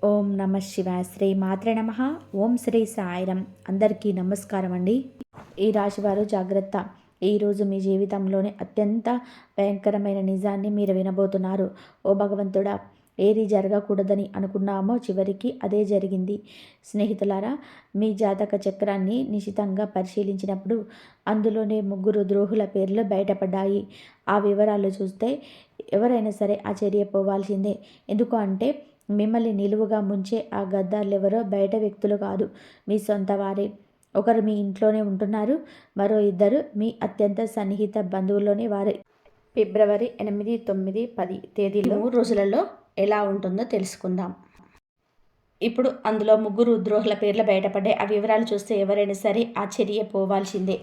ఓం నమ శివాయ. శ్రీ మాత్రే నమ. ఓం శ్రీ సాయిరం. అందరికీ నమస్కారం అండి. ఈ రాశివారు జాగ్రత్త. ఈరోజు మీ జీవితంలోని అత్యంత భయంకరమైన నిజాన్ని మీరు వినబోతున్నారు. ఓ భగవంతుడా, ఏది జరగకూడదని అనుకున్నామో చివరికి అదే జరిగింది. స్నేహితులారా, మీ జాతక చక్రాన్ని నిశితంగా పరిశీలించినప్పుడు అందులోనే 3 ద్రోహుల పేర్లు బయటపడ్డాయి. ఆ వివరాలు చూస్తే ఎవరైనా సరే ఆశ్చర్యపోవాల్సిందే. ఎందుకు అంటే మిమ్మల్ని నిలువుగా ముంచే ఆ గద్దార్లెవరో బయట వ్యక్తులు కాదు, మీ సొంత వారే. ఒకరు మీ ఇంట్లోనే ఉంటున్నారు, మరో 2 మీ అత్యంత సన్నిహిత బంధువుల్లోని వారే. ఫిబ్రవరి 8, 9, 10 తేదీలో 3 రోజులలో ఎలా ఉంటుందో తెలుసుకుందాం. ఇప్పుడు అందులో 3 ద్రోహుల పేర్లు బయటపడ్డాయి. ఆ వివరాలు చూస్తే ఎవరైనా సరే ఆశ్చర్యపోవాల్సిందే.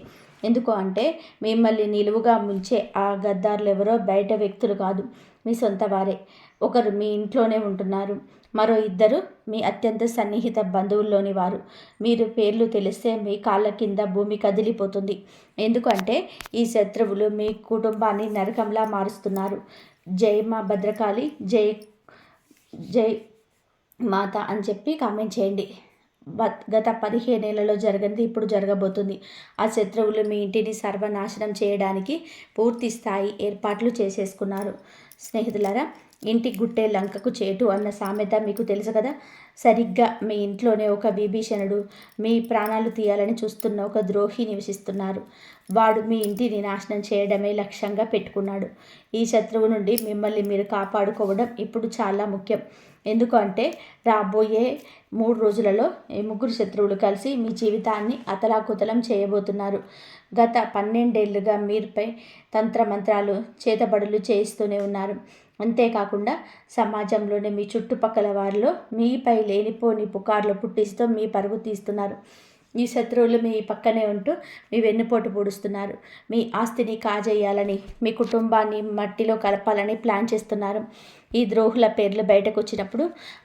ఎందుకు అంటే మిమ్మల్ని నిలువుగా ముంచే ఆ గద్దార్లెవరో బయట వ్యక్తులు కాదు, మీ సొంత వారే. ఒకరు మీ ఇంట్లోనే ఉంటున్నారు, మరో 2 మీ అత్యంత సన్నిహిత బంధువుల్లోని వారు. మీరు పేర్లు తెలిస్తే మీ కాళ్ళ కింద భూమి కదిలిపోతుంది. ఎందుకంటే ఈ శత్రువులు మీ కుటుంబాన్ని నరకంలా మారుస్తున్నారు. జై మా భద్రకాళి, జై జై మాత అని చెప్పి కామెంట్ చేయండి. గత 15 ఏళ్లలో జరిగినది ఇప్పుడు జరగబోతుంది. ఆ శత్రువులు మీ ఇంటిని సర్వనాశనం చేయడానికి పూర్తి స్థాయి ఏర్పాట్లు చేసేసుకున్నారు. స్నేహితులారా, ఇంటి గుట్టే లంకకు చేటు అన్న సామెత మీకు తెలుసు కదా. సరిగ్గా మీ ఇంట్లోనే ఒక విభీషణుడు, మీ ప్రాణాలు తీయాలని చూస్తున్న ఒక ద్రోహి నివసిస్తున్నారు. వాడు మీ ఇంటిని నాశనం చేయడమే లక్ష్యంగా పెట్టుకున్నాడు. ఈ శత్రువు నుండి మిమ్మల్ని మీరు కాపాడుకోవడం ఇప్పుడు చాలా ముఖ్యం. ఎందుకంటే రాబోయే 3 రోజులలో ఈ 3 శత్రువులు కలిసి మీ జీవితాన్ని అతలాకుతలం చేయబోతున్నారు. గత 12 ఏళ్లుగా మీరుపై తంత్రమంత్రాలు, చేతబడులు చేయిస్తూనే ఉన్నారు. అంతేకాకుండా సమాజంలోని మీ చుట్టుపక్కల వారిలో మీపై లేనిపోని పుకార్లు పుట్టిస్తూ మీ పరుగు తీస్తున్నారు. ఈ శత్రువులు మీ పక్కనే ఉంటూ మీ వెన్నుపోటు పొడుస్తున్నారు. మీ ఆస్తిని కాజేయాలని, మీ కుటుంబాన్ని మట్టిలో కలపాలని ప్లాన్ చేస్తున్నారు. ఈ ద్రోహుల పేర్లు బయటకు వచ్చినప్పుడు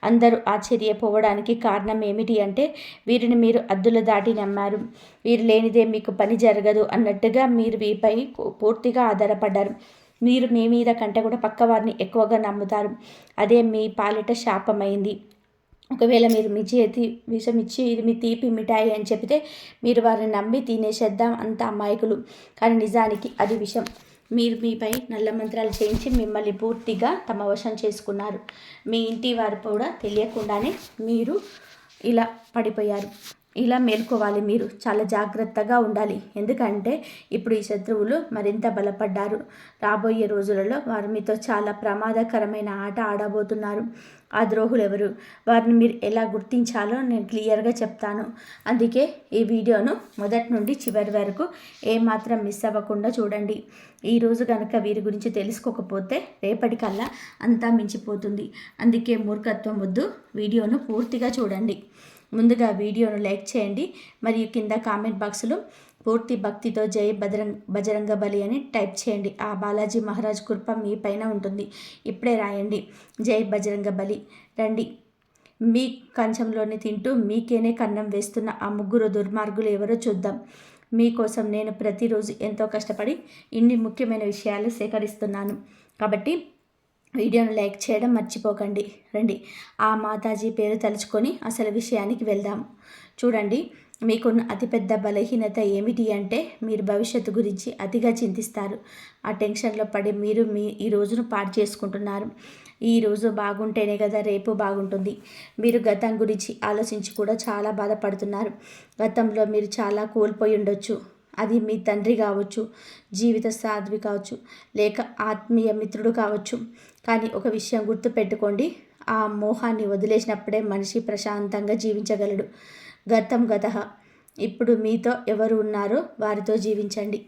అందరూ ఆశ్చర్యపోవడానికి కారణం ఏమిటి అంటే వీరిని మీరు అద్దులు దాటి నమ్మారు. వీరు లేనిదే మీకు పని జరగదు అన్నట్టుగా మీరు వీపై పూర్తిగా ఆధారపడ్డారు. మీరు మీ మీద కంటే కూడా పక్కవారిని ఎక్కువగా నమ్ముతారు. అదే మీ పాలిట శాపమైంది. ఒకవేళ మీరు మీ చేతి విషం ఇచ్చి ఇది మీ తీపి మిఠాయి అని చెబితే మీరు వారిని నమ్మి తినేసేద్దాం, అంత అమాయకులు. కానీ నిజానికి అది విషం. మీరు మీపై నల్ల మంత్రాలు చేయించి మిమ్మల్ని పూర్తిగా తమ వశం చేసుకున్నారు. మీ ఇంటి వారు కూడా తెలియకుండానే మీరు ఇలా పడిపోయారు. ఇలా మేల్కోవాలి. మీరు చాలా జాగ్రత్తగా ఉండాలి. ఎందుకంటే ఇప్పుడు ఈ శత్రువులు మరింత బలపడ్డారు. రాబోయే రోజులలో వారు మీతో చాలా ప్రమాదకరమైన ఆట ఆడబోతున్నారు. ఆ ద్రోహులు ఎవరు, వారిని మీరు ఎలా గుర్తించాలో నేను క్లియర్గా చెప్తాను. అందుకే ఈ వీడియోను మొదటి నుండి చివరి వరకు ఏమాత్రం మిస్ అవ్వకుండా చూడండి. ఈరోజు కనుక వీరి గురించి తెలుసుకోకపోతే రేపటికల్లా అంతా మించిపోతుంది. అందుకే మూర్ఖత్వం వద్దు, వీడియోను పూర్తిగా చూడండి. ముందుగా వీడియోను లైక్ చేయండి, మరియు కింద కామెంట్ బాక్స్లో పూర్తి భక్తితో జై బజరంగ బలి అని టైప్ చేయండి. ఆ బాలాజీ మహారాజ్ కృప మీ పైన ఉంటుంది. ఇప్పుడే రాయండి, జై బజరంగ బలి. రండి, మీ కంచంలోని తింటూ మీకేనే కన్నం వేస్తున్న ఆ 3 దుర్మార్గులు ఎవరో చూద్దాం. మీకోసం నేను ప్రతిరోజు ఎంతో కష్టపడి ఇన్ని ముఖ్యమైన విషయాలు సేకరిస్తున్నాను. కాబట్టి వీడియోను లైక్ చేయడం మర్చిపోకండి. రండి, ఆ మాతాజీ పేరు తలుచుకొని అసలు విషయానికి వెళ్దాం. చూడండి, మీకున్న అతిపెద్ద బలహీనత ఏమిటి అంటే మీరు భవిష్యత్తు గురించి అతిగా చింతిస్తారు. ఆ టెన్షన్లో పడి మీరు ఈ రోజును పాడు చేసుకుంటున్నారు. ఈ రోజు బాగుంటేనే కదా రేపు బాగుంటుంది. మీరు గతం గురించి ఆలోచించి కూడా చాలా బాధపడుతున్నారు. గతంలో మీరు చాలా కోల్పోయి ఉండొచ్చు. అది మీ తండ్రి కావచ్చు, జీవిత సాధ్వి కావచ్చు, లేక ఆత్మీయ మిత్రుడు కావచ్చు. కానీ ఒక విషయం గుర్తుపెట్టుకోండి, ఆ మోహాన్ని వదిలేసినప్పుడే మనిషి ప్రశాంతంగా జీవించగలడు. గతం గతః. ఇప్పుడు మీతో ఎవరు ఉన్నారో వారితో జీవించండి.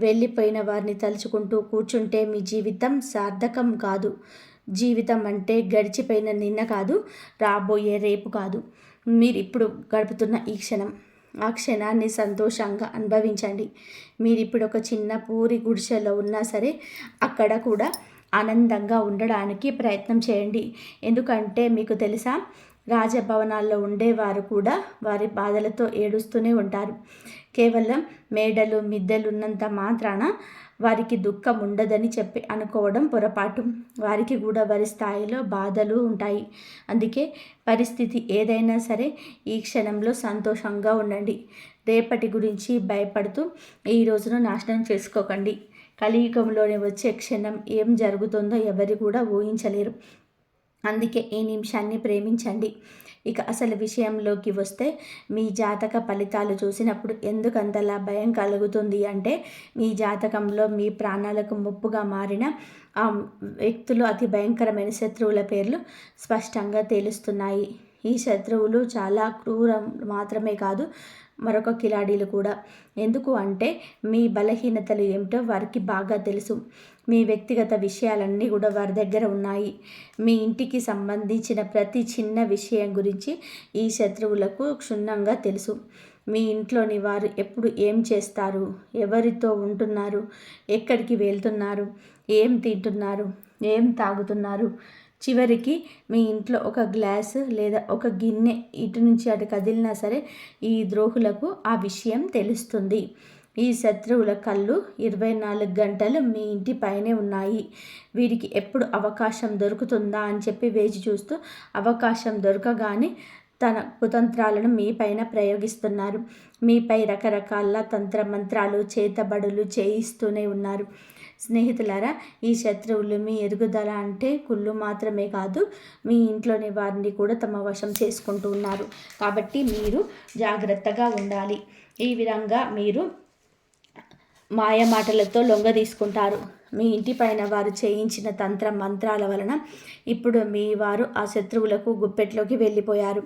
వెళ్ళిపోయిన వారిని తలుచుకుంటూ కూర్చుంటే మీ జీవితం సార్థకం కాదు. జీవితం అంటే గడిచిపోయిన నిన్న కాదు, రాబోయే రేపు కాదు, మీరు ఇప్పుడు గడుపుతున్న ఈ క్షణం. ఆ క్షణాన్ని సంతోషంగా అనుభవించండి. మీరు ఇప్పుడు ఒక చిన్న పూరి గుడిసెలో ఉన్నా సరే అక్కడ కూడా ఆనందంగా ఉండడానికి ప్రయత్నం చేయండి. ఎందుకంటే మీకు తెలుసా, రాజభవనాల్లో ఉండేవారు కూడా వారి బాధలతో ఏడుస్తూనే ఉంటారు. కేవలం మేడలు మిద్దెలు ఉన్నంత మాత్రాన వారికి దుఃఖం ఉండదని చెప్పి అనుకోవడం పొరపాటు. వారికి కూడా వారి స్థాయిలో బాధలు ఉంటాయి. అందుకే పరిస్థితి ఏదైనా సరే ఈ క్షణంలో సంతోషంగా ఉండండి. రేపటి గురించి భయపడుతూ ఈ రోజును నాశనం చేసుకోకండి. కలియుగంలోనే వచ్చే క్షణం ఏం జరుగుతుందో ఎవరు కూడా ఊహించలేరు. అందుకే ఈ నిమిషాన్ని ప్రేమించండి. ఇక అసలు విషయంలోకి వస్తే మీ జాతక ఫలితాలు చూసినప్పుడు ఎందుకంతలా భయం కలుగుతుంది అంటే, మీ జాతకంలో మీ ప్రాణాలకు ముప్పుగా మారిన ఆ వ్యక్తులు అతి భయంకరమైన శత్రువుల పేర్లు స్పష్టంగా తెలుస్తున్నాయి. ఈ శత్రువులు చాలా క్రూరం మాత్రమే కాదు, మరొక కిలాడీలు కూడా. ఎందుకు అంటే మీ బలహీనతలు ఏమిటో వారికి బాగా తెలుసు. మీ వ్యక్తిగత విషయాలన్నీ కూడా వారి దగ్గర ఉన్నాయి. మీ ఇంటికి సంబంధించిన ప్రతి చిన్న విషయం గురించి ఈ శత్రువులకు క్షుణ్ణంగా తెలుసు. మీ ఇంట్లోని వారు ఎప్పుడు ఏం చేస్తారు, ఎవరితో ఉంటున్నారు, ఎక్కడికి వెళ్తున్నారు, ఏం తింటున్నారు, ఏం తాగుతున్నారు, చివరికి మీ ఇంట్లో ఒక గ్లాసు లేదా ఒక గిన్నె ఇటు నుంచి అటు కదిలినా సరే ఈ ద్రోహులకు ఆ విషయం తెలుస్తుంది. ఈ శత్రువుల కళ్ళు 24 గంటలు మీ ఇంటి పైనే ఉన్నాయి. వీరికి ఎప్పుడు అవకాశం దొరుకుతుందా అని చెప్పి వేచి చూస్తూ అవకాశం దొరకగానే తన కుతంత్రాలను మీ పైన ప్రయోగిస్తున్నారు. మీపై రకరకాల తంత్రమంత్రాలు చేతబడులు చేయిస్తూనే ఉన్నారు. స్నేహితులారా, ఈ శత్రువులు మీ ఎదుగుదల అంటే కుళ్ళు మాత్రమే కాదు, మీ ఇంట్లోని వారిని కూడా తమ వశం చేసుకుంటూ ఉన్నారు. కాబట్టి మీరు జాగ్రత్తగా ఉండాలి. ఈ విధంగా మీరు మాయ మాటలతో లొంగ తీసుకుంటారు. మీ ఇంటి పైన వారు చేయించిన తంత్ర మంత్రాల వలన ఇప్పుడు మీ వారు ఆ శత్రువులకు గుప్పెట్లోకి వెళ్ళిపోయారు.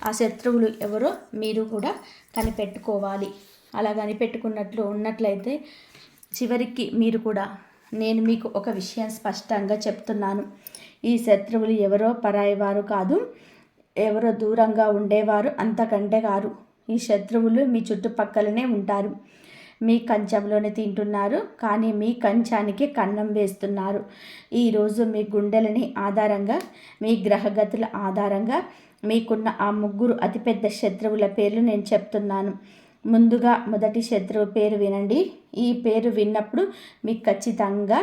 ఆ శత్రువులు ఎవరో మీరు కూడా కనిపెట్టుకోవాలి. అలా కనిపెట్టుకున్నట్లు ఉన్నట్లయితే చివరికి మీరు కూడా, నేను మీకు ఒక విషయం స్పష్టంగా చెప్తున్నాను. ఈ శత్రువులు ఎవరో పరాయి వారు కాదు, ఎవరో దూరంగా ఉండేవారు అంతకంటే కారు. ఈ శత్రువులు మీ చుట్టుపక్కలనే ఉంటారు. మీ కంచంలోనే తింటున్నారు, కానీ మీ కంచానికి కన్నం వేస్తున్నారు. ఈరోజు మీ గుండెలని ఆధారంగా, మీ గ్రహగతుల ఆధారంగా మీకున్న ఆ 3 అతిపెద్ద శత్రువుల పేర్లు నేను చెప్తున్నాను. ముందుగా మొదటి శత్రువు పేరు వినండి. ఈ పేరు విన్నప్పుడు మీకు ఖచ్చితంగా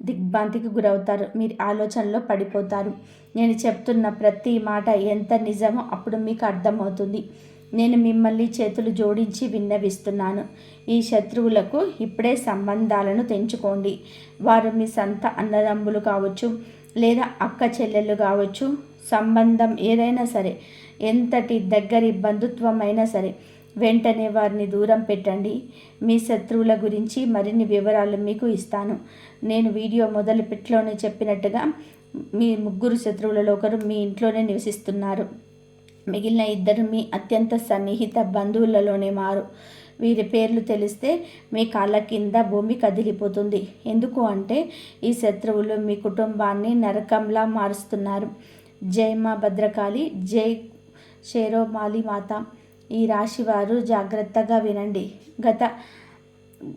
దిగ్భ్రాంతికి గురవుతారు. మీరు ఆలోచనలో పడిపోతారు. నేను చెప్తున్న ప్రతి మాట ఎంత నిజమో అప్పుడు మీకు అర్థమవుతుంది. నేను మిమ్మల్ని చేతులు జోడించి విన్నవిస్తున్నాను. ఈ శత్రువులకు ఇప్పుడే సంబంధాలను తెంచుకోండి. వారు మీ సొంత అన్నదమ్ములు కావచ్చు, లేదా అక్క చెల్లెళ్ళు కావచ్చు. సంబంధం ఏదైనా సరే, ఎంతటి దగ్గరి బంధుత్వం అయినా సరే, వెంటనే వారిని దూరం పెట్టండి. మీ శత్రువుల గురించి మరిన్ని వివరాలు మీకు ఇస్తాను. నేను వీడియో మొదలుపెట్లోనే చెప్పినట్టుగా మీ 3 శత్రువులలో ఒకరు మీ ఇంట్లోనే నివసిస్తున్నారు. మిగిలిన 2 మీ అత్యంత సన్నిహిత బంధువులలోనే మారు. వీరి పేర్లు తెలిస్తే మీ కాళ్ళ కింద భూమి కదిలిపోతుంది. ఎందుకు అంటే ఈ శత్రువులు మీ కుటుంబాన్ని నరకంలా మారుస్తున్నారు. జై మా భద్రకాళి, జై షేరోమాలి మాత. ఈ రాశివారు జాగ్రత్తగా వినండి. గత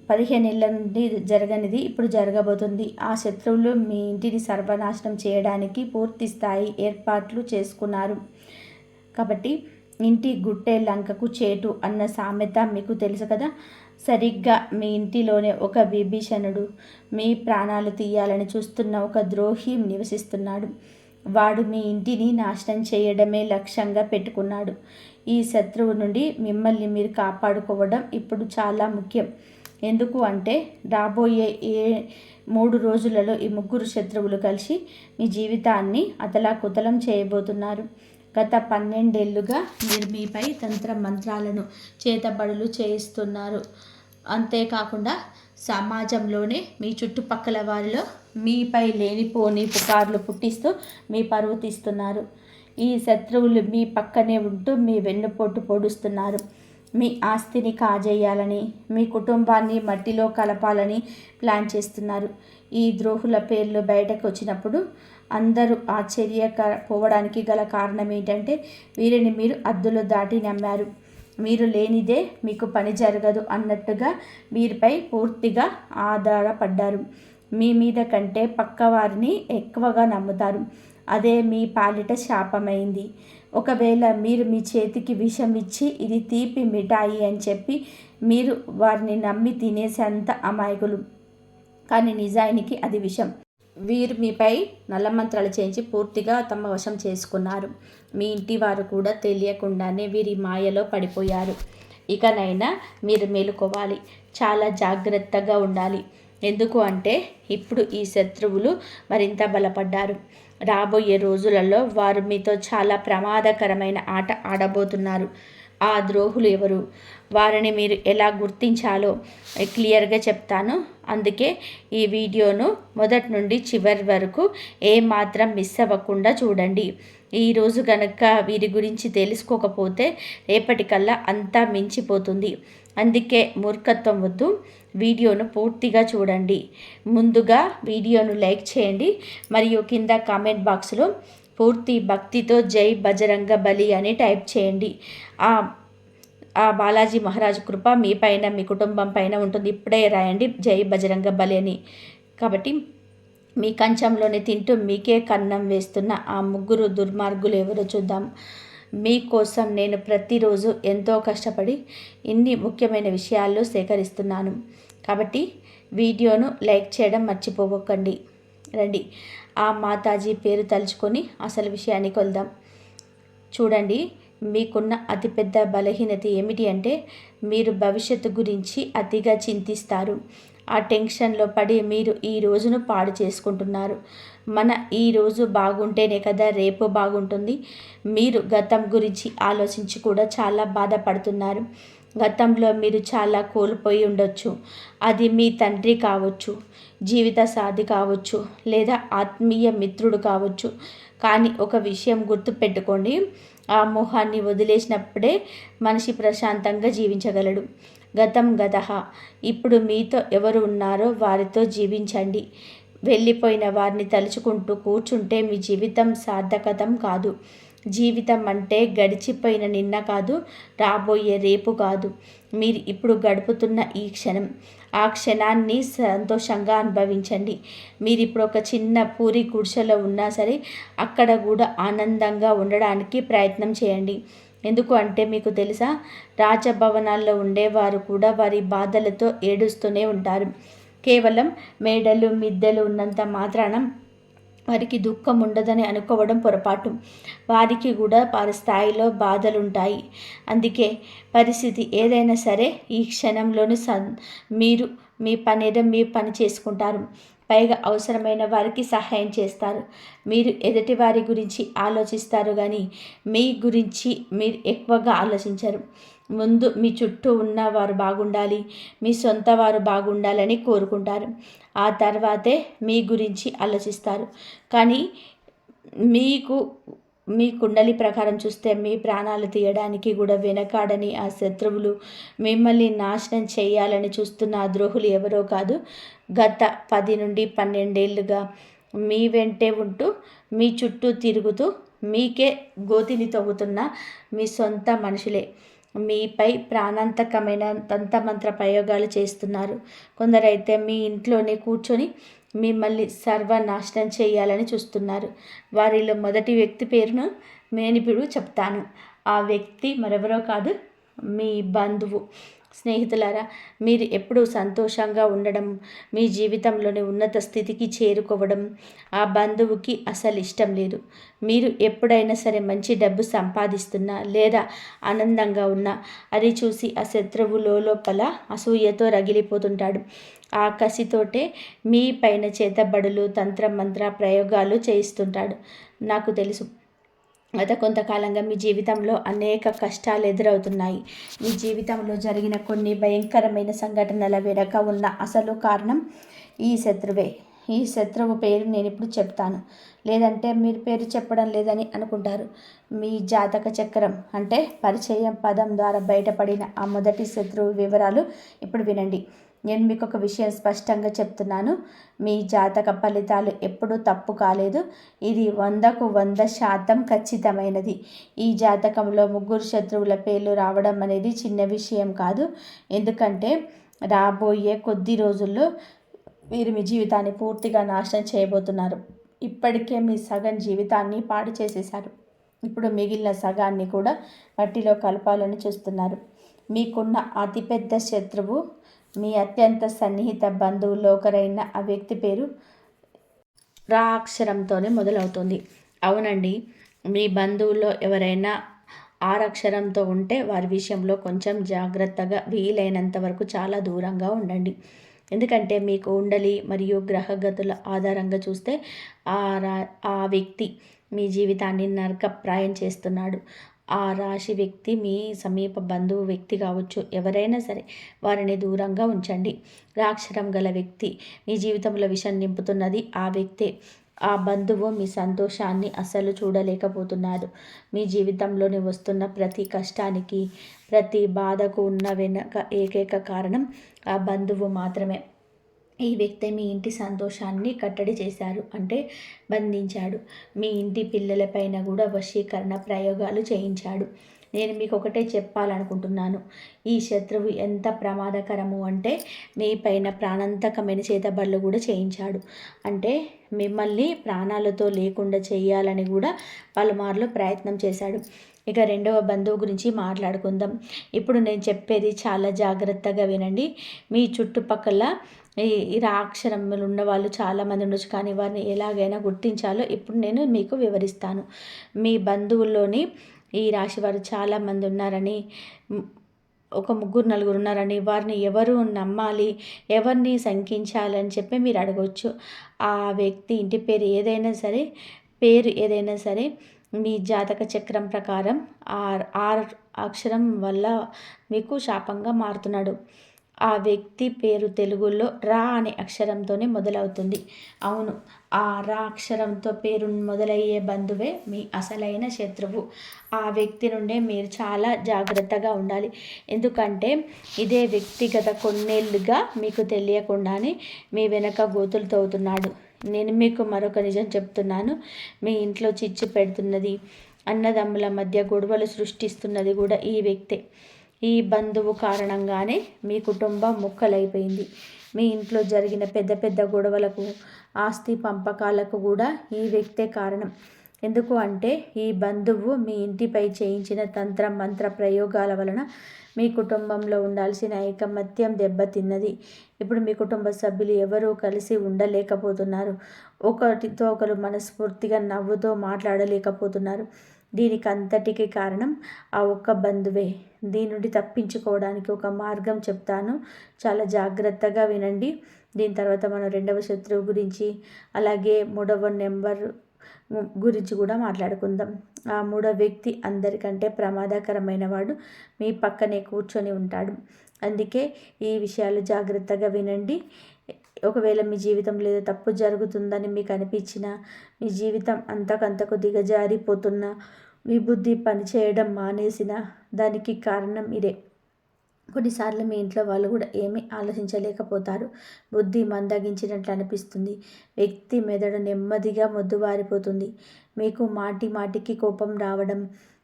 15 ఏళ్ళ నుండి జరగనిది ఇప్పుడు జరగబోతుంది. ఆ శత్రువులు మీ ఇంటిని సర్వనాశనం చేయడానికి పూర్తి స్థాయి ఏర్పాట్లు చేసుకున్నారు. కాబట్టి ఇంటి గుట్టే లంకకు చేటు అన్న సామెత మీకు తెలుసు కదా. సరిగ్గా మీ ఇంటిలోనే ఒక విభీషణుడు, మీ ప్రాణాలు తీయాలని చూస్తున్న ఒక ద్రోహి నివసిస్తున్నాడు. వాడు మీ ఇంటిని నాశనం చేయడమే లక్ష్యంగా పెట్టుకున్నాడు. ఈ శత్రువు నుండి మిమ్మల్ని మీరు కాపాడుకోవడం ఇప్పుడు చాలా ముఖ్యం. ఎందుకు అంటే రాబోయే 3 రోజులలో ఈ 3 శత్రువులు కలిసి మీ జీవితాన్ని అతలాకుతలం చేయబోతున్నారు. గత 12 ఏళ్ళుగా మీరు మీపై తంత్ర మంత్రాలను చేతబడులు చేయిస్తున్నారు. అంతేకాకుండా సమాజంలోనే మీ చుట్టుపక్కల వారిలో మీపై లేనిపోని పుకార్లు పుట్టిస్తూ మీ పరువు తీస్తున్నారు. ఈ శత్రువులు మీ పక్కనే ఉంటూ మీ వెన్నుపోటు పొడుస్తున్నారు. మీ ఆస్తిని కాజేయాలని, మీ కుటుంబాన్ని మట్టిలో కలపాలని ప్లాన్ చేస్తున్నారు. ఈ ద్రోహుల పేర్లు బయటకు వచ్చినప్పుడు అందరూ ఆశ్చర్యపోవడానికి గల కారణం ఏంటంటే వీరిని మీరు అద్దులు దాటి నమ్మారు. మీరు లేనిదే మీకు పని జరగదు అన్నట్టుగా వీరిపై పూర్తిగా ఆధారపడ్డారు. మీ మీద కంటే పక్కవారిని ఎక్కువగా నమ్ముతారు. అదే మీ పాలిట శాపమైంది. ఒకవేళ మీరు మీ చేతికి విషం ఇచ్చి ఇది తీపి మిఠాయి అని చెప్పి మీరు వారిని నమ్మి తినేసేంత అమాయకులు. కానీ నిజానికి అది విషం. వీరు మీపై నల్లమంత్రాలు చేయించి పూర్తిగా తమ వశం చేసుకున్నారు. మీ ఇంటి వారు కూడా తెలియకుండానే వీరి మాయలో పడిపోయారు. ఇకనైనా మీరు మేలుకోవాలి, చాలా జాగ్రత్తగా ఉండాలి. ఎందుకు అంటే ఇప్పుడు ఈ శత్రువులు మరింత బలపడ్డారు. రాబోయే రోజులలో వారు మీతో చాలా ప్రమాదకరమైన ఆట ఆడబోతున్నారు. ఆ ద్రోహులు ఎవరు, వారిని మీరు ఎలా గుర్తించాలో క్లియర్గా చెప్తాను. అందుకే ఈ వీడియోను మొదటి నుండి చివరి వరకు ఏమాత్రం మిస్ అవ్వకుండా చూడండి. ఈరోజు కనుక వీరి గురించి తెలుసుకోకపోతే రేపటికల్లా అంతా మించిపోతుంది. అందుకే మూర్ఖత్వం వద్దు, వీడియోను పూర్తిగా చూడండి. ముందుగా వీడియోను లైక్ చేయండి మరియు కింద కామెంట్ బాక్స్లో పూర్తి భక్తితో జై బజరంగ బలి అని టైప్ చేయండి. ఆ బాలాజీ మహారాజ్ కృప మీ పైన, మీ కుటుంబం పైన ఉంటుంది. ఇప్పుడే రాయండి జై బజరంగ బలి అని. కాబట్టి మీ కంచంలోనే తింటూ మీకే కన్నం వేస్తున్న ఆ ముగ్గురు దుర్మార్గులు ఎవరో చూద్దాం. మీకోసం నేను ప్రతిరోజు ఎంతో కష్టపడి ఇన్ని ముఖ్యమైన విషయాలు సేకరిస్తున్నాను. కాబట్టి వీడియోను లైక్ చేయడం మర్చిపోకండి. రండి ఆ మాతాజీ పేరు తలుచుకొని అసలు విషయానికి వెళ్దాం. చూడండి, మీకున్న అతిపెద్ద బలహీనత ఏమిటి అంటే మీరు భవిష్యత్తు గురించి అతిగా చింతిస్తారు. ఆ టెన్షన్లో పడి మీరు ఈ రోజును పాడు చేసుకుంటున్నారు. మన ఈ రోజు బాగుంటేనే కదా రేపు బాగుంటుంది. మీరు గతం గురించి ఆలోచించి కూడా చాలా బాధపడుతున్నారు. గతంలో మీరు చాలా కోల్పోయి ఉండొచ్చు. అది మీ తండ్రి కావచ్చు, జీవిత సాథి కావచ్చు, లేదా ఆత్మీయ మిత్రుడు కావచ్చు. కానీ ఒక విషయం గుర్తుపెట్టుకోండి, ఆ మోహాన్ని వదిలేసినప్పుడే మనిషి ప్రశాంతంగా జీవించగలడు. గతం గతః. ఇప్పుడు మీతో ఎవరు ఉన్నారో వారితో జీవించండి. వెళ్ళిపోయిన వారిని తలుచుకుంటూ కూర్చుంటే మీ జీవితం సార్థకతం కాదు. జీవితం అంటే గడిచిపోయిన నిన్న కాదు, రాబోయే రేపు కాదు, మీరు ఇప్పుడు గడుపుతున్న ఈ క్షణం. ఆ క్షణాన్ని సంతోషంగా అనుభవించండి. మీరు ఇప్పుడు ఒక చిన్న పూరి గుడిసెలో ఉన్నా సరే అక్కడ కూడా ఆనందంగా ఉండడానికి ప్రయత్నం చేయండి. ఎందుకు అంటే మీకు తెలుసా, రాజభవనాల్లో ఉండేవారు కూడా వారి బాధలతో ఏడుస్తూనే ఉంటారు. కేవలం మేడలు మిద్దెలు ఉన్నంత మాత్రాన వారికి దుఃఖం ఉండదని అనుకోవడం పొరపాటు. వారికి కూడా వారి స్థాయిలో బాధలుంటాయి. అందుకే పరిస్థితి ఏదైనా సరే ఈ క్షణంలోని మీరు మీ పని చేసుకుంటారు. పైగా అవసరమైన వారికి సహాయం చేస్తారు. మీరు ఎదుటి వారి గురించి ఆలోచిస్తారు కానీ మీ గురించి మీరు ఎక్కువగా ఆలోచించరు. ముందు మీ చుట్టూ ఉన్న వారు బాగుండాలి, మీ సొంత వారు బాగుండాలని కోరుకుంటారు. ఆ తర్వాతే మీ గురించి ఆలోచిస్తారు. కానీ మీ కుండలి ప్రకారం చూస్తే మీ ప్రాణాలు తీయడానికి కూడా వెనకాడని ఆ శత్రువులు, మిమ్మల్ని నాశనం చేయాలని చూస్తున్న ఆ ద్రోహులు ఎవరో కాదు, గత 10 నుండి 12 ఏళ్ళుగా మీ వెంటే ఉంటూ మీ చుట్టూ తిరుగుతూ మీకే గోతిని తవ్వుతున్న మీ సొంత మనుషులే. మీపై ప్రాణాంతకమైన తంత్రమంత్ర ప్రయోగాలు చేస్తున్నారు. కొందరైతే మీ ఇంట్లోనే కూర్చొని మిమ్మల్ని సర్వనాశనం చేయాలని చూస్తున్నారు. వారిలో మొదటి వ్యక్తి పేరును నేను ఇప్పుడు చెప్తాను. ఆ వ్యక్తి మరెవరో కాదు, మీ బంధువు. స్నేహితులారా, మీరు ఎప్పుడూ సంతోషంగా ఉండడం, మీ జీవితంలోని ఉన్నత స్థితికి చేరుకోవడం ఆ బంధువుకి అసలు ఇష్టం లేదు. మీరు ఎప్పుడైనా సరే మంచి డబ్బు సంపాదిస్తున్నా లేదా ఆనందంగా ఉన్నా అది చూసి ఆ శత్రువు లోపల అసూయతో రగిలిపోతుంటాడు. ఆ కసితోటే మీ పైన చేతబడులు, తంత్రమంత్ర ప్రయోగాలు చేయిస్తుంటాడు. నాకు తెలుసు, గత కొంతకాలంగా మీ జీవితంలో అనేక కష్టాలు ఎదురవుతున్నాయి. మీ జీవితంలో జరిగిన కొన్ని భయంకరమైన సంఘటనల వెనుక ఉన్న అసలు కారణం ఈ శత్రువే. ఈ శత్రువు పేరు నేను ఇప్పుడు చెప్తాను, లేదంటే మీరు పేరు చెప్పడం లేదని అనుకుంటారు. మీ జాతక చక్రం అంటే పరిచయం పదం ద్వారా బయటపడిన ఆ మొదటి శత్రువు వివరాలు ఇప్పుడు వినండి. నేను మీకు ఒక విషయం స్పష్టంగా చెప్తున్నాను, మీ జాతక ఫలితాలు ఎప్పుడూ తప్పు కాలేదు. ఇది 100కు 100% ఖచ్చితమైనది. ఈ జాతకంలో ముగ్గురు శత్రువుల పేర్లు రావడం అనేది చిన్న విషయం కాదు. ఎందుకంటే రాబోయే కొద్ది రోజుల్లో మీరు మీ జీవితాన్ని పూర్తిగా నాశనం చేయబోతున్నారు. ఇప్పటికే మీ సగం జీవితాన్ని పాడు చేసేశారు. ఇప్పుడు మిగిలిన సగాన్ని కూడా మట్టిలో కలపాలని చూస్తున్నారు. మీకున్న అతిపెద్ద శత్రువు మీ అత్యంత సన్నిహిత బంధువుల్లో ఒకరైన ఆ వ్యక్తి పేరు రా అక్షరంతోనే మొదలవుతుంది. అవునండి, మీ బంధువుల్లో ఎవరైనా ఆరక్షరంతో ఉంటే వారి విషయంలో కొంచెం జాగ్రత్తగా, వీలైనంత వరకు చాలా దూరంగా ఉండండి. ఎందుకంటే మీ కుండలి మరియు గ్రహగతుల ఆధారంగా చూస్తే ఆ వ్యక్తి మీ జీవితాన్ని నరకప్రాయం చేస్తున్నాడు. ఆ రాశి వ్యక్తి మీ సమీప బంధువు వ్యక్తి కావచ్చు, ఎవరైనా సరే వారిని దూరంగా ఉంచండి. రాక్షరం గల వ్యక్తి మీ జీవితంలో విషం నింపుతున్నది ఆ వ్యక్తే. ఆ బంధువు మీ సంతోషాన్ని అస్సలు చూడలేకపోతున్నాడు. మీ జీవితంలోని వస్తున్న ప్రతి కష్టానికి, ప్రతి బాధకు ఉన్న వెనక ఏకైక కారణం ఆ బంధువు మాత్రమే. ఈ వ్యక్తి మీ ఇంటి సంతోషాన్ని కట్టడి చేశారు, అంటే బంధించాడు. మీ ఇంటి పిల్లలపైన కూడా వశీకరణ ప్రయోగాలు చేయించాడు. నేను మీకు ఒకటే చెప్పాలనుకుంటున్నాను. ఈ శత్రువు ఎంత ప్రమాదకరము అంటే మీ పైన ప్రాణాంతకమైన చేతబడులు కూడా చేయించాడు. అంటే మిమ్మల్ని ప్రాణాలతో లేకుండా చేయాలని కూడా పలుమార్లు ప్రయత్నం చేశాడు. ఇక రెండవ బంధువు గురించి మాట్లాడుకుందాం. ఇప్పుడు నేను చెప్పేది చాలా జాగ్రత్తగా వినండి. మీ చుట్టుపక్కల ఈ రాక్షరములు ఉన్న వాళ్ళు చాలామంది ఉండొచ్చు, కానీ వారిని ఎలాగైనా గుర్తించాలో ఇప్పుడు నేను మీకు వివరిస్తాను. మీ బంధువుల్లోని ఈ రాశి వారు చాలామంది ఉన్నారని, ఒక ముగ్గురు నలుగురు ఉన్నారని, వారిని ఎవరు నమ్మాలి, ఎవరిని శంకించాలని చెప్పి మీరు అడగవచ్చు. ఆ వ్యక్తి ఇంటి పేరు ఏదైనా సరే మీ జాతక చక్రం ప్రకారం ఆర్ అక్షరం వల్ల మీకు శాపంగా మారుతున్నాడు. ఆ వ్యక్తి పేరు తెలుగులో రా అనే అక్షరంతోనే మొదలవుతుంది. అవును, ఆ రా అక్షరంతో పేరు మొదలయ్యే బంధువే మీ అసలైన శత్రువు. ఆ వ్యక్తి నుండే మీరు చాలా జాగ్రత్తగా ఉండాలి. ఎందుకంటే ఇదే వ్యక్తిగత కొన్నేళ్ళుగా మీకు తెలియకుండానే మీ వెనక గోతులు తవ్వుతున్నాడు. నేను మీకు మరొక నిజం చెప్తున్నాను. మీ ఇంట్లో చిచ్చు పెడుతున్నది, అన్నదమ్ముల మధ్య గొడవలు సృష్టిస్తున్నది కూడా ఈ వ్యక్తే. ఈ బంధువు కారణంగానే మీ కుటుంబం ముక్కలైపోయింది. మీ ఇంట్లో జరిగిన పెద్ద పెద్ద గొడవలకు, ఆస్తి పంపకాలకు కూడా ఈ వ్యక్తే కారణం. ఎందుకు అంటే ఈ బంధువు మీ ఇంటిపై చేయించిన తంత్ర మంత్ర ప్రయోగాల వలన మీ కుటుంబంలో ఉండాల్సిన ఐకమత్యం దెబ్బతిన్నది. ఇప్పుడు మీ కుటుంబ సభ్యులు ఎవరూ కలిసి ఉండలేకపోతున్నారు. ఒకరితో ఒకరు మనస్ఫూర్తిగా నవ్వుతో మాట్లాడలేకపోతున్నారు. దీనికి అంతటికి కారణం ఆ ఒక్క బంధువే. దీని నుండి తప్పించుకోవడానికి ఒక మార్గం చెప్తాను, చాలా జాగ్రత్తగా వినండి. దీని తర్వాత మనం రెండవ శత్రువు గురించి, అలాగే మూడవ నెంబర్ గురించి కూడా మాట్లాడుకుందాం. ఆ మూడవ వ్యక్తి అందరికంటే ప్రమాదకరమైన వాడు మీ పక్కనే కూర్చొని ఉంటాడు. అందుకే ఈ విషయాలు జాగ్రత్తగా వినండి. ఒకవేళ మీ జీవితంలో ఏదో తప్పు జరుగుతుందని మీకు అనిపించినా, మీ జీవితం అంతకంతకు దిగజారిపోతున్నా, మీ బుద్ధి పనిచేయడం మానేసిన, దానికి కారణం ఇదే. కొన్నిసార్లు మీ ఇంట్లో వాళ్ళు కూడా ఏమీ ఆలోచించలేకపోతారు. బుద్ధి మందగించినట్లు అనిపిస్తుంది. వ్యక్తి మెదడు నెమ్మదిగా మొద్దుబారిపోతుంది. మీకు మాటి మాటికి కోపం రావడం,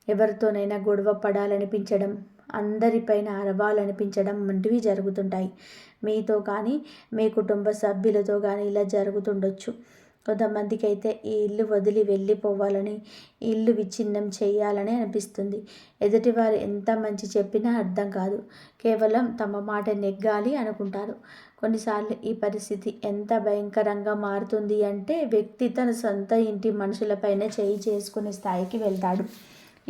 ఎవరితోనైనా గొడవ పడాలనిపించడం, అందరిపైన అరవాలనిపించడం వంటివి జరుగుతుంటాయి. మీతో కానీ, మీ కుటుంబ సభ్యులతో కానీ ఇలా జరుగుతుండొచ్చు. కొంతమందికి అయితే ఈ ఇల్లు వదిలి వెళ్ళిపోవాలని, ఈ ఇల్లు విచ్ఛిన్నం చేయాలని అనిపిస్తుంది. ఎదుటివారు ఎంత మంచి చెప్పినా అర్థం కాదు. కేవలం తమ మాట నెగ్గాలి అనుకుంటారు. కొన్నిసార్లు ఈ పరిస్థితి ఎంత భయంకరంగా మారుతుంది అంటే వ్యక్తి తన సొంత ఇంటి మనుషులపైన చేయి చేసుకునే స్థాయికి వెళ్తాడు.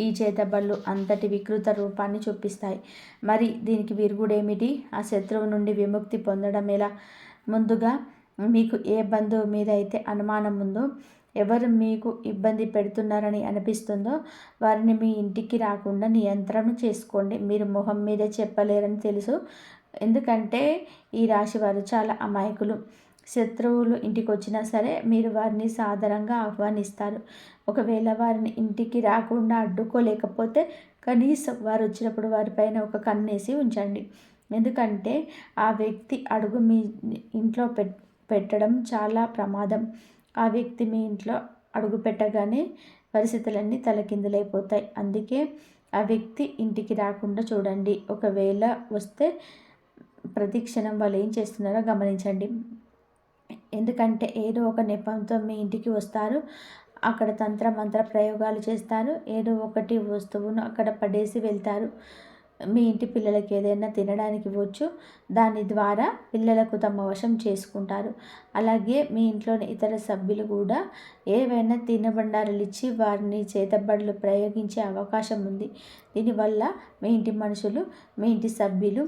ఈ చేతబళ్ళు అంతటి వికృత రూపాన్ని చూపిస్తాయి. మరి దీనికి విరుగుడేమిటి? ఆ శత్రువు నుండి విముక్తి పొందడం ఎలా? ముందుగా మీకు ఏ బంధువు మీద అయితే అనుమానం ఉందో, ఎవరు మీకు ఇబ్బంది పెడుతున్నారని అనిపిస్తుందో వారిని మీ ఇంటికి రాకుండా నియంత్రణ చేసుకోండి. మీరు మొహం మీద చెప్పలేరని తెలుసు, ఎందుకంటే ఈ రాశి వారు చాలా అమాయకులు. శత్రువులు ఇంటికి వచ్చినా సరే మీరు వారిని సాదరంగా ఆహ్వానిస్తారు. ఒకవేళ వారిని ఇంటికి రాకుండా అడ్డుకోలేకపోతే కనీసం వారు వచ్చినప్పుడు వారిపైన ఒక కన్నేసి ఉంచండి. ఎందుకంటే ఆ వ్యక్తి అడుగు మీ ఇంట్లో పెట్టడం చాలా ప్రమాదం. ఆ వ్యక్తి మీ ఇంట్లో అడుగు పెట్టగానే పరిస్థితులన్నీ తలకిందులైపోతాయి. అందుకే ఆ వ్యక్తి ఇంటికి రాకుండా చూడండి. ఒకవేళ వస్తే ప్రతి క్షణం వాళ్ళు ఏం చేస్తున్నారో గమనించండి. ఎందుకంటే ఏదో ఒక నెపంతో మీ ఇంటికి వస్తారు. అక్కడ తంత్ర మంత్ర ప్రయోగాలు చేస్తారు. ఏదో ఒకటి వస్తువును అక్కడ పడేసి వెళ్తారు. మీ ఇంటి పిల్లలకి ఏదైనా తినడానికి ఇవ్వచ్చు. దాని ద్వారా పిల్లలకు తమ వశం చేసుకుంటారు. అలాగే మీ ఇంట్లోని ఇతర సభ్యులు కూడా ఏవైనా తినబండారాలు ఇచ్చి వారిని చేతబడులు ప్రయోగించే అవకాశం ఉంది. దీనివల్ల మీ ఇంటి మనుషులు, మీ ఇంటి సభ్యులు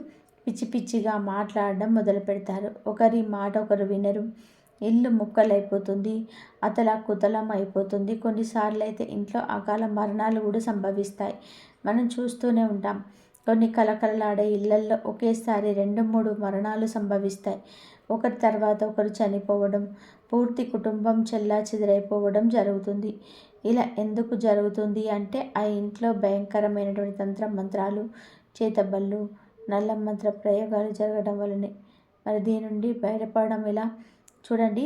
పిచ్చి పిచ్చిగా మాట్లాడడం మొదలు పెడతారు. ఒకరి మాట ఒకరు వినరు. ఇల్లు ముక్కలైపోతుంది, అతలాకుతలం అయిపోతుంది. కొన్నిసార్లు అయితే ఇంట్లో అకాల మరణాలు కూడా సంభవిస్తాయి. మనం చూస్తూనే ఉంటాం. కొన్ని కలకలలాడే ఇళ్లల్లో ఒకేసారి 2-3 మరణాలు సంభవిస్తాయి. ఒకరి తర్వాత ఒకరు చనిపోవడం, పూర్తి కుటుంబం చెల్లాచెదరైపోవడం జరుగుతుంది. ఇలా ఎందుకు జరుగుతుంది అంటే ఆ ఇంట్లో భయంకరమైనటువంటి తంత్ర మంత్రాలు, చేతబళ్ళు, నల్ల మంత్ర ప్రయోగాలు జరగడం వల్లనే. మరి దీని నుండి బయటపడడం ఎలా? చూడండి,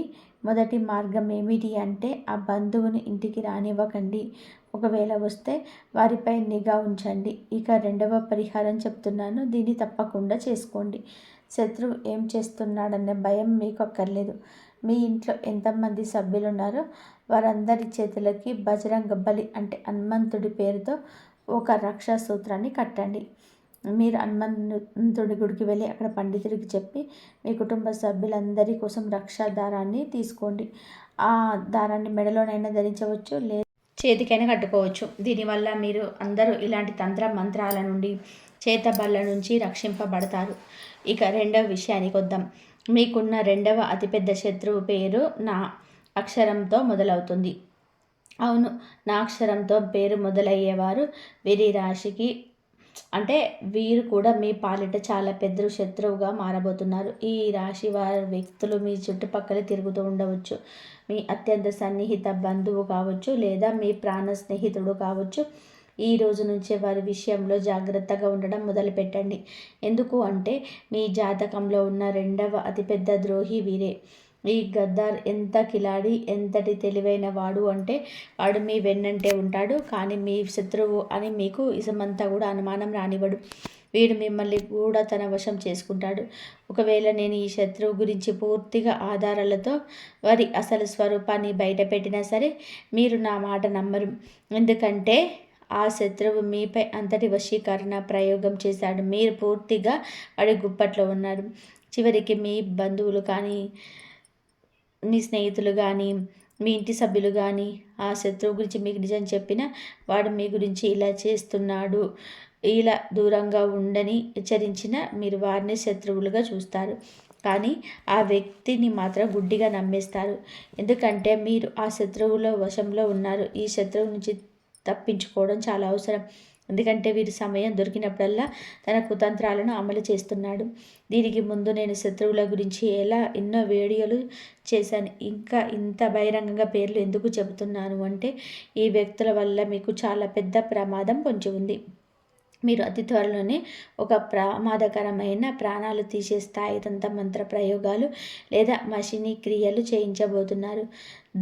మొదటి మార్గం ఏమిటి అంటే ఆ బంధువుని ఇంటికి రానివ్వకండి. ఒకవేళ వస్తే వారిపై నిఘా ఉంచండి. ఇక రెండవ పరిహారం చెప్తున్నాను, దీన్ని తప్పకుండా చేసుకోండి. శత్రువు ఏం చేస్తున్నాడనే భయం మీకు అక్కర్లేదు. మీ ఇంట్లో ఎంతమంది సభ్యులు ఉన్నారో వారందరి చేతులకి బజరంగ బలి అంటే హనుమంతుడి పేరుతో ఒక రక్షా సూత్రాన్ని కట్టండి. మీరు హనుమంతుడి గుడికి వెళ్ళి అక్కడ పండితుడికి చెప్పి మీ కుటుంబ సభ్యులందరి కోసం రక్షా దారాన్ని తీసుకోండి. ఆ దారాన్ని మెడలోనైనా ధరించవచ్చు, లేదా చేతికైనా కట్టుకోవచ్చు. దీనివల్ల మీరు అందరూ ఇలాంటి తంత్ర మంత్రాల నుండి, చేతబళ్ళ నుంచి రక్షింపబడతారు. ఇక రెండవ విషయానికి వద్దాం. మీకున్న రెండవ అతిపెద్ద శత్రువు పేరు నా అక్షరంతో మొదలవుతుంది. అవును, నా అక్షరంతో పేరు మొదలయ్యేవారు వీరి రాశికి అంటే వీరు కూడా మీ పాలిట చాలా పెద్ద శత్రువుగా మారబోతున్నారు. ఈ రాశి వారి వ్యక్తులు మీ చుట్టుపక్కల తిరుగుతూ ఉండవచ్చు. మీ అత్యంత సన్నిహిత బంధువు కావచ్చు, లేదా మీ ప్రాణ స్నేహితుడు కావచ్చు. ఈ రోజు నుంచే వారి విషయంలో జాగ్రత్తగా ఉండడం మొదలుపెట్టండి. ఎందుకు అంటే మీ జాతకంలో ఉన్న రెండవ అతిపెద్ద ద్రోహి వీరే. ఈ గద్దార్ ఎంత కిలాడి, ఎంతటి తెలివైన వాడు అంటే వాడు మీ వెన్నంటే ఉంటాడు, కానీ మీ శత్రువు అని మీకు ఇసమంతా కూడా అనుమానం రానివ్వడు. వీడు మిమ్మల్ని కూడా తన వశం చేసుకుంటాడు. ఒకవేళ నేను ఈ శత్రువు గురించి పూర్తిగా ఆధారాలతో వారి అసలు స్వరూపాన్ని బయట పెట్టినా సరే మీరు నా మాట నమ్మరు. ఎందుకంటే ఆ శత్రువు మీపై అంతటి వశీకరణ ప్రయోగం చేశాడు. మీరు పూర్తిగా వాడి గుప్పట్లో ఉన్నారు. చివరికి మీ బంధువులు కానీ, మీ స్నేహితులు కానీ, మీ ఇంటి సభ్యులు కానీ ఆ శత్రువు గురించి మీకు నిజం చెప్పినా వాడు మీ గురించి ఇలా చేస్తున్నాడు, ఇలా దూరంగా ఉండని హెచ్చరించిన మీరు వారిని శత్రువులుగా చూస్తారు. కానీ ఆ వ్యక్తిని మాత్రం గుడ్డిగా నమ్మేస్తారు. ఎందుకంటే మీరు ఆ శత్రువుల వశంలో ఉన్నారు. ఈ శత్రువు నుంచి తప్పించుకోవడం చాలా అవసరం. ఎందుకంటే వీరి సమయం దొరికినప్పుడల్లా తన కుతంత్రాలను అమలు చేస్తున్నాడు. దీనికి ముందు నేను శత్రువుల గురించి ఎన్నో వీడియోలు చేశాను. ఇంకా ఇంత బహిరంగంగా పేర్లు ఎందుకు చెబుతున్నాను అంటే ఈ వ్యక్తుల వల్ల మీకు చాలా పెద్ద ప్రమాదం పొంచి ఉంది. మీరు అతి త్వరలోనే ఒక ప్రమాదకరమైన ప్రాణాలు తీసే స్థాయి మంత్ర ప్రయోగాలు లేదా మషినీ క్రియలు చేయించబోతున్నారు.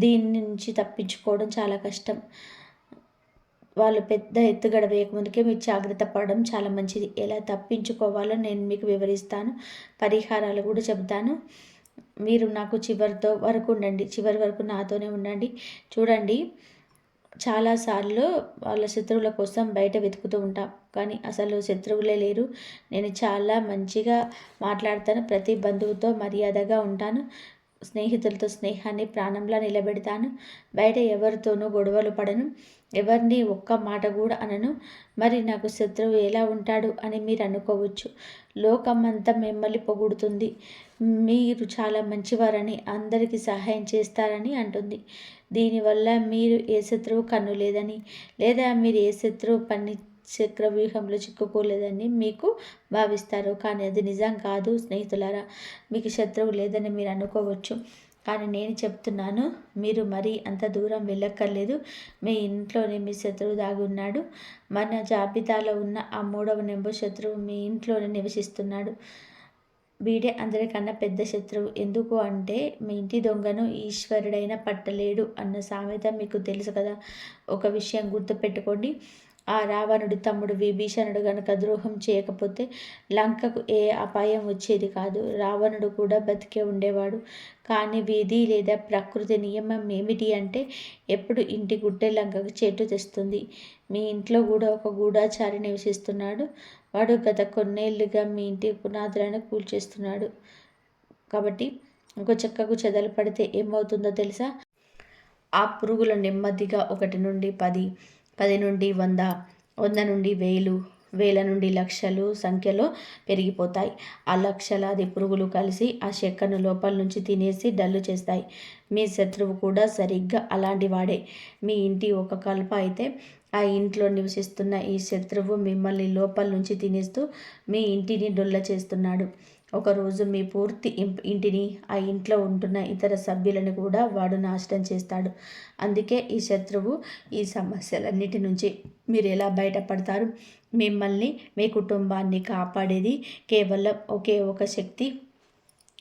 దీని నుంచి తప్పించుకోవడం చాలా కష్టం. వాళ్ళు పెద్ద ఎత్తుగడ వేయకముందుకే మీరు జాగ్రత్త పడడం చాలా మంచిది. ఎలా తప్పించుకోవాలో నేను మీకు వివరిస్తాను, పరిహారాలు కూడా చెబుతాను. మీరు నాకు చివరి వరకు నాతోనే ఉండండి. చూడండి, చాలాసార్లు వాళ్ళ శత్రువుల కోసం బయట వెతుకుతూ ఉంటాం, కానీ అసలు శత్రువులే లేరు. నేను చాలా మంచిగా మాట్లాడతాను, ప్రతి బంధువుతో మర్యాదగా ఉంటాను, స్నేహితులతో స్నేహాన్ని ప్రాణంలా నిలబెడతాను, బయట ఎవరితోనూ గొడవలు పడను, ఎవరిని ఒక్క మాట కూడా అనను. మరి నాకు శత్రువు ఎలా ఉంటాడు అని మీరు అనుకోవచ్చు. లోకమంతా మిమ్మల్ని పొగుడుతుంది, మీరు చాలా మంచివారని, అందరికీ సహాయం చేస్తారని అంటుంది. దీనివల్ల మీరు ఏ శత్రువు కన్ను లేదని, లేదా మీరు ఏ శత్రువు చక్రవ్యూహంలో చిక్కుకోలేదని మీకు భావిస్తారు. కానీ అది నిజం కాదు స్నేహితులారా. మీకు శత్రువు లేదని మీరు అనుకోవచ్చు, కానీ నేను చెప్తున్నాను, మీరు మరీ అంత దూరం వెళ్ళక్కర్లేదు. మీ ఇంట్లోనే మీ శత్రువు దాగి ఉన్నాడు. మన జాబితాలో ఉన్న ఆ 3వ నెంబర్ శత్రువు మీ ఇంట్లోనే నివసిస్తున్నాడు. వీడే అందరికన్నా పెద్ద శత్రువు. ఎందుకు అంటే మీ ఇంటి దొంగను ఈశ్వరుడైనా పట్టలేడు అన్న సామెత మీకు తెలుసు కదా. ఒక విషయం గుర్తుపెట్టుకోండి, ఆ ఆ రావణుడి తమ్ముడు విభీషణుడు గనక ద్రోహం చేయకపోతే లంకకు ఏ అపాయం వచ్చేది కాదు. రావణుడు కూడా బతికే ఉండేవాడు. కానీ విధి లేదా ప్రకృతి నియమం ఏమిటి అంటే ఎప్పుడు ఇంటి గుడ్డే లంకకు చెట్టు తెస్తుంది. మీ ఇంట్లో కూడా ఒక గూఢాచారి నివసిస్తున్నాడు. వాడు గత కొన్నేళ్లుగా మీ ఇంటి పునాదులను కూల్చేస్తున్నాడు. కాబట్టి ఒక చెక్కకు చెదలు పడితే ఏమవుతుందో తెలుసా? ఆ పురుగులు నెమ్మదిగా 1 నుండి 10, 10 నుండి 100, 100 నుండి 1000, 1000 నుండి లక్షలు సంఖ్యలో పెరిగిపోతాయి. ఆ లక్షలాది పురుగులు కలిసి ఆ చెక్కను లోపల నుంచి తినేసి డల్లు చేస్తాయి. మీ శత్రువు కూడా సరిగ్గా అలాంటి వాడే. మీ ఇంటి ఒక కలప అయితే ఆ ఇంట్లో నివసిస్తున్న ఈ శత్రువు మిమ్మల్ని లోపల నుంచి తినేస్తూ మీ ఇంటిని డొల్ల చేస్తున్నాడు. ఒకరోజు మీ పూర్తి ఇంటిని, ఆ ఇంట్లో ఉంటున్న ఇతర సభ్యులను కూడా వాడు నాశనం చేస్తాడు. అందుకే ఈ శత్రువు, ఈ సమస్యలన్నిటి నుంచి మీరు ఎలా బయటపడతారు? మిమ్మల్ని, మీ కుటుంబాన్ని కాపాడేది కేవలం ఒకే ఒక శక్తి.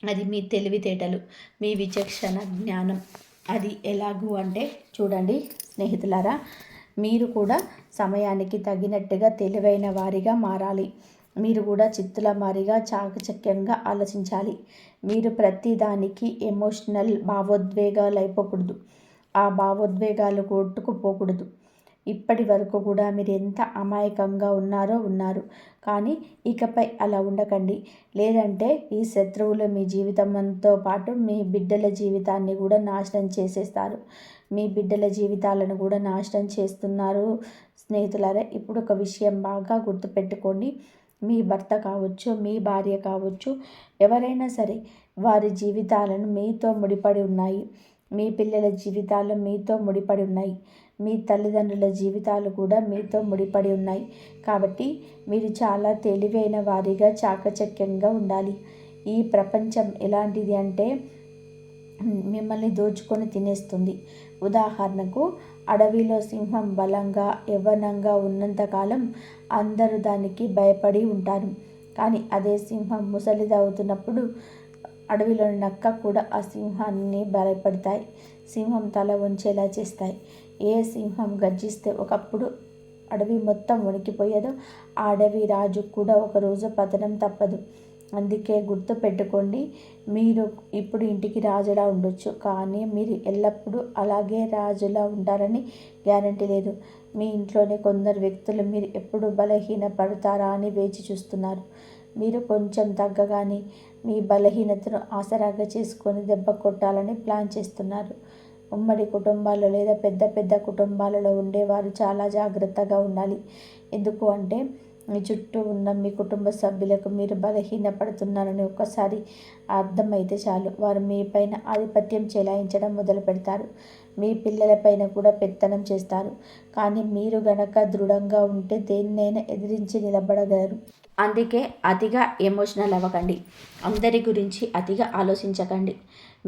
అది మీ తెలివితేటలు, మీ విచక్షణ జ్ఞానం. అది ఎలాగూ అంటే చూడండి స్నేహితులారా, మీరు కూడా సమయానికి తగినట్టుగా తెలివైన వారిగా మారాలి. మీరు కూడా చిత్తుల మారిగా చాకచక్యంగా ఆలోచించాలి. మీరు ప్రతిదానికి ఎమోషనల్ భావోద్వేగాలు అయిపోకూడదు. ఆ భావోద్వేగాలు కొట్టుకుపోకూడదు. ఇప్పటి వరకు కూడా మీరు ఎంత అమాయకంగా ఉన్నారు. కానీ ఇకపై అలా ఉండకండి. లేదంటే ఈ శత్రువులు మీ జీవితంతో పాటు మీ బిడ్డల జీవితాన్ని కూడా నాశనం చేసేస్తారు. మీ బిడ్డల జీవితాలను కూడా నాశనం చేస్తున్నారు. స్నేహితులారా, ఇప్పుడు ఒక విషయం బాగా గుర్తుపెట్టుకోండి. మీ భర్త కావచ్చు, మీ భార్య కావచ్చు, ఎవరైనా సరే వారి జీవితాలను మీతో ముడిపడి ఉన్నాయి. మీ పిల్లల జీవితాలు మీతో ముడిపడి ఉన్నాయి. మీ తల్లిదండ్రుల జీవితాలు కూడా మీతో ముడిపడి ఉన్నాయి. కాబట్టి మీరు చాలా తెలివైన వారిగా చాకచక్యంగా ఉండాలి. ఈ ప్రపంచం ఎలాంటిది అంటే మిమ్మల్ని దోచుకొని తినేస్తుంది. ఉదాహరణకు, అడవిలో సింహం బలంగా యవ్వనంగా ఉన్నంతకాలం అందరూ దానికి భయపడి ఉంటారు. కానీ అదే సింహం ముసలిదవుతున్నప్పుడు అడవిలోని నక్క కూడా ఆ సింహాన్ని భయపడతాయి. సింహం తల వంచేలా చేస్తాయి. ఏ సింహం గర్జిస్తే ఒకప్పుడు అడవి మొత్తం వణికిపోయేదో ఆ అడవి రాజు కూడా ఒకరోజు పతనం తప్పదు. అందుకే గుర్తు పెట్టుకోండి, మీరు ఇప్పుడు ఇంటికి రాజులా ఉండొచ్చు, కానీ మీరు ఎల్లప్పుడూ అలాగే రాజులా ఉంటారని గ్యారంటీ లేదు. మీ ఇంట్లోనే కొందరు వ్యక్తులు మీరు ఎప్పుడు బలహీనపడతారా అని వేచి చూస్తున్నారు. మీరు కొంచెం తగ్గగానే మీ బలహీనతను ఆసరాగా చేసుకొని దెబ్బ కొట్టాలని ప్లాన్ చేస్తున్నారు. ఉమ్మడి కుటుంబాలు లేదా పెద్ద పెద్ద కుటుంబాలలో ఉండేవారు చాలా జాగ్రత్తగా ఉండాలి. ఎందుకు అంటే మీ చుట్టూ ఉన్న మీ కుటుంబ సభ్యులకు మీరు బలహీనపడుతున్నారని ఒక్కసారి అర్థమైతే చాలు, వారు మీ పైన ఆధిపత్యం చెలాయించడం మొదలు పెడతారు. మీ పిల్లలపైన కూడా పెత్తనం చేస్తారు. కానీ మీరు గనక దృఢంగా ఉంటే దేన్నైనా ఎదిరించి నిలబడగలరు. అందుకే అతిగా ఎమోషనల్ అవ్వకండి. అందరి గురించి అతిగా ఆలోచించకండి.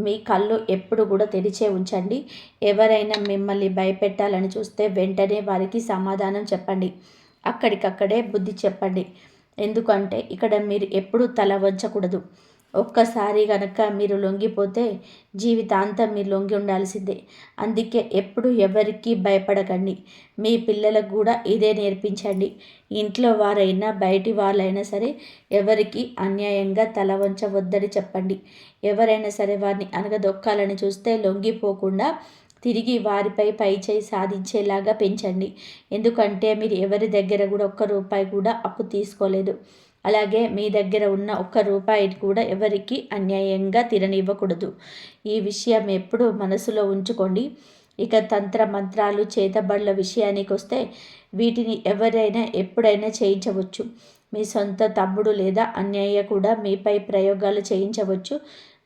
మీ కళ్ళు ఎప్పుడు కూడా తెరిచే ఉంచండి. ఎవరైనా మిమ్మల్ని భయపెట్టాలని చూస్తే వెంటనే వారికి సమాధానం చెప్పండి. అక్కడికక్కడే బుద్ధి చెప్పండి. ఎందుకంటే ఇక్కడ మీరు ఎప్పుడూ తల వంచకూడదు. ఒక్కసారి కనుక మీరు లొంగిపోతే జీవితాంతం మీరు లొంగి ఉండాల్సిందే. అందుకే ఎప్పుడు ఎవరికి భయపడకండి. మీ పిల్లలకు కూడా ఇదే నేర్పించండి. ఇంట్లో వారైనా బయటి వాళ్ళైనా సరే ఎవరికి అన్యాయంగా తల వంచవద్దని చెప్పండి. ఎవరైనా సరే వారిని అనగదొక్కాలని చూస్తే లొంగిపోకుండా తిరిగి వారిపై పైచేయి సాధించేలాగా పెంచండి. ఎందుకంటే మీరు ఎవరి దగ్గర కూడా ఒక్క రూపాయి కూడా అప్పు తీసుకోలేదు. అలాగే మీ దగ్గర ఉన్న ఒక్క రూపాయిని కూడా ఎవరికి అన్యాయంగా తిననివ్వకూడదు. ఈ విషయం ఎప్పుడూ మనసులో ఉంచుకోండి. ఇక తంత్ర మంత్రాలు చేతబడుల విషయానికి వస్తే వీటిని ఎవరైనా ఎప్పుడైనా చేయించవచ్చు. మీ సొంత తమ్ముడు లేదా అన్నయ్య కూడా మీపై ప్రయోగాలు చేయించవచ్చు.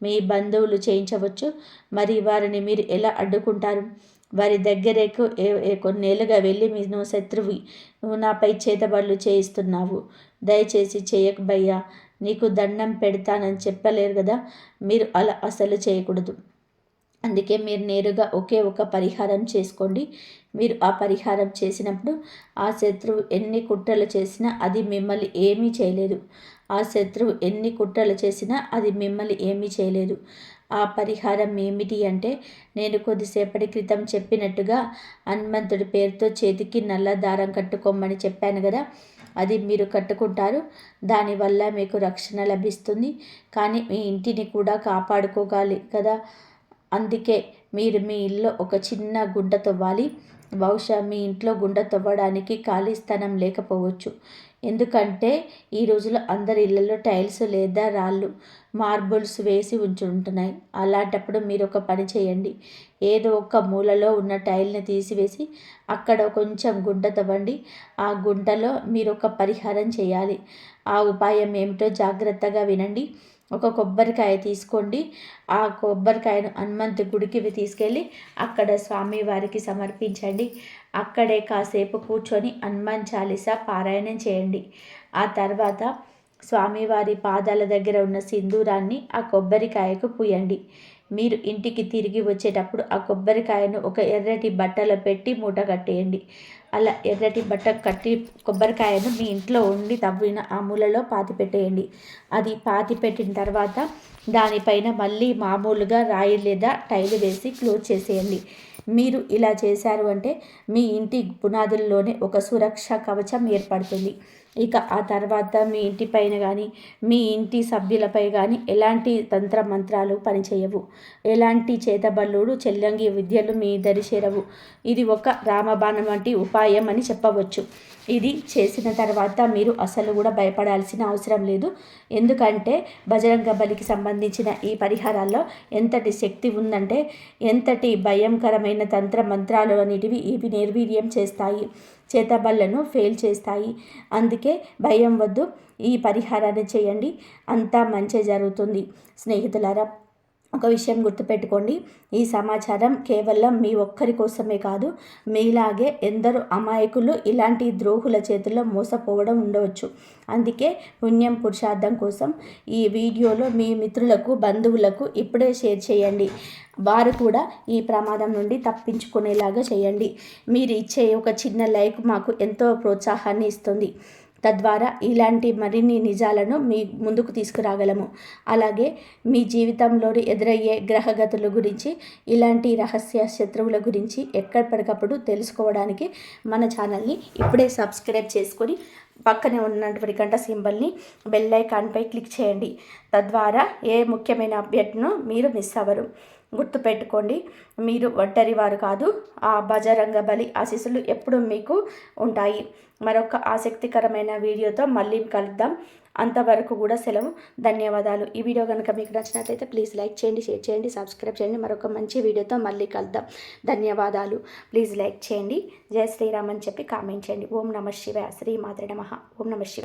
మీ బంధువులు చేయించవచ్చు. మరి వారిని మీరు ఎలా అడ్డుకుంటారు? వారి దగ్గరకు కొన్నేళ్ళుగా వెళ్ళి నువ్వు శత్రువి, నువ్వు నాపై చేతబడులు చేయిస్తున్నావు, దయచేసి చేయకు భయ్యా, నీకు దండం పెడతానని చెప్పలేరు కదా. మీరు అలా అసలు చేయకూడదు. అందుకే మీరు నేరుగా ఒకే ఒక పరిహారం చేసుకోండి. మీరు ఆ పరిహారం చేసినప్పుడు ఆ శత్రువు ఎన్ని కుట్రలు చేసినా అది మిమ్మల్ని ఏమీ చేయలేదు. ఆ శత్రువు ఎన్ని కుట్రలు చేసినా అది మిమ్మల్ని ఏమీ చేయలేదు. ఆ పరిహారం ఏమిటి అంటే, నేను కొద్దిసేపటి క్రితం చెప్పినట్టుగా హనుమంతుడి పేరుతో చేతికి నల్ల దారం కట్టుకోమని చెప్పాను కదా, అది మీరు కట్టుకుంటారు. దానివల్ల మీకు రక్షణ లభిస్తుంది. కానీ మీ ఇంటిని కూడా కాపాడుకోగాలి కదా, అందుకే మీరు మీ ఇల్లు ఒక చిన్న గుంట తవ్వాలి. బహుశా మీ ఇంట్లో గుంట తవ్వడానికి ఖాళీ స్థలం లేకపోవచ్చు. ఎందుకంటే ఈ రోజుల్లో అందరి ఇళ్లలో టైల్స్ లేదా రాళ్ళు, మార్బుల్స్ వేసి ఉంటున్నాయి. అలాంటప్పుడు మీరు ఒక పని చేయండి. ఏదో ఒక మూలలో ఉన్న టైల్ని తీసివేసి అక్కడ కొంచెం గుంట తవ్వండి. ఆ గుంటలో మీరు ఒక పరిహారం చేయాలి. ఆ ఉపాయం ఏమిటో జాగ్రత్తగా వినండి. ఒక కొబ్బరికాయ తీసుకోండి. ఆ కొబ్బరికాయను హనుమంతు గుడికి తీసుకెళ్ళి అక్కడ స్వామివారికి సమర్పించండి. అక్కడే కాసేపు కూర్చొని హనుమాన్ చాలీసా పారాయణం చేయండి. ఆ తర్వాత స్వామివారి పాదాల దగ్గర ఉన్న సింధూరాన్ని ఆ కొబ్బరికాయకు పూయండి. మీరు ఇంటికి తిరిగి వచ్చేటప్పుడు ఆ కొబ్బరికాయను ఒక ఎర్రటి బట్టలో పెట్టి మూట కట్టేయండి. అలా ఎర్రటి బట్ట కట్టి కొబ్బరికాయను మీ ఇంట్లో ఉండి తవ్విన ఆ మూలలో పాతిపెట్టేయండి. అది పాతిపెట్టిన తర్వాత దానిపైన మళ్ళీ మామూలుగా రాయి లేదా టైలు వేసి క్లోజ్ చేసేయండి. మీరు ఇలా చేశారు అంటే మీ ఇంటి పునాదుల్లోనే ఒక సురక్ష కవచం ఏర్పడుతుంది. ఇక ఆ తర్వాత మీ ఇంటి పైన కానీ మీ ఇంటి సభ్యులపై కానీ ఎలాంటి తంత్ర మంత్రాలు పనిచేయవు. ఎలాంటి చేతబల్లుడు చెల్లంగి విద్యలు మీ దరి చేరవు. ఇది ఒక రామబాణం వంటి ఉపాయం అని చెప్పవచ్చు. ఇది చేసిన తర్వాత మీరు అసలు కూడా భయపడాల్సిన అవసరం లేదు. ఎందుకంటే బజరంగ బలికి సంబంధించిన ఈ పరిహారాల్లో ఎంతటి శక్తి ఉందంటే, ఎంతటి భయంకరమైన తంత్ర మంత్రాలు అనేటివి ఇవి నిర్వీర్యం చేస్తాయి, చేతబళ్లను ఫెయిల్ చేస్తాయి. అందుకే భయం వద్దు, ఈ పరిహారాన్ని చేయండి, అంతా మంచి జరుగుతుంది. స్నేహితులారా, ఒక విషయం గుర్తుపెట్టుకోండి. ఈ సమాచారం కేవలం మీ ఒక్కరి కోసమే కాదు, మీలాగే ఎందరో అమాయకులు ఇలాంటి ద్రోహుల చేతుల్లో మోసపోవడం ఉండవచ్చు. అందుకే పుణ్యం పురుషార్థం కోసం ఈ వీడియోలో మీ మిత్రులకు, బంధువులకు ఇప్పుడే షేర్ చేయండి. వారు కూడా ఈ ప్రమాదం నుండి తప్పించుకునేలాగా చేయండి. మీరు ఇచ్చే ఒక చిన్న లైక్ మాకు ఎంతో ప్రోత్సాహాన్ని ఇస్తుంది. తద్వారా ఇలాంటి మరిన్ని నిజాలను మీ ముందుకు తీసుకురాగలము. అలాగే మీ జీవితంలోని ఎదురయ్యే గ్రహగతుల గురించి, ఇలాంటి రహస్య శత్రువుల గురించి ఎక్కడికప్పుడు తెలుసుకోవడానికి మన ఛానల్ని ఇప్పుడే సబ్స్క్రైబ్ చేసుకొని పక్కనే ఉన్నటువంటి గంట సింబల్ని బెల్ ఐకాన్పై క్లిక్ చేయండి. తద్వారా ఏ ముఖ్యమైన అప్డేట్ను మీరు మిస్ అవ్వరు. గుర్తుపెట్టుకోండి, మీరు ఒంటరి వారు కాదు. ఆ బజరంగ బలి ఆశీస్సులు ఎప్పుడు మీకు ఉంటాయి. మరొక ఆసక్తికరమైన వీడియోతో మళ్ళీ కలుద్దాం. అంతవరకు కూడా సెలవు. ధన్యవాదాలు. ఈ వీడియో కనుక మీకు నచ్చినట్లయితే ప్లీజ్ లైక్ చేయండి, షేర్ చేయండి, సబ్స్క్రైబ్ చేయండి. మరొక మంచి వీడియోతో మళ్ళీ కలుద్దాం. ధన్యవాదాలు. ప్లీజ్ లైక్ చేయండి, జై శ్రీరామ్ అని చెప్పి కామెంట్ చేయండి. ఓం నమః శివాయ. శ్రీ మాత్రే నమః. ఓం నమః శివాయ.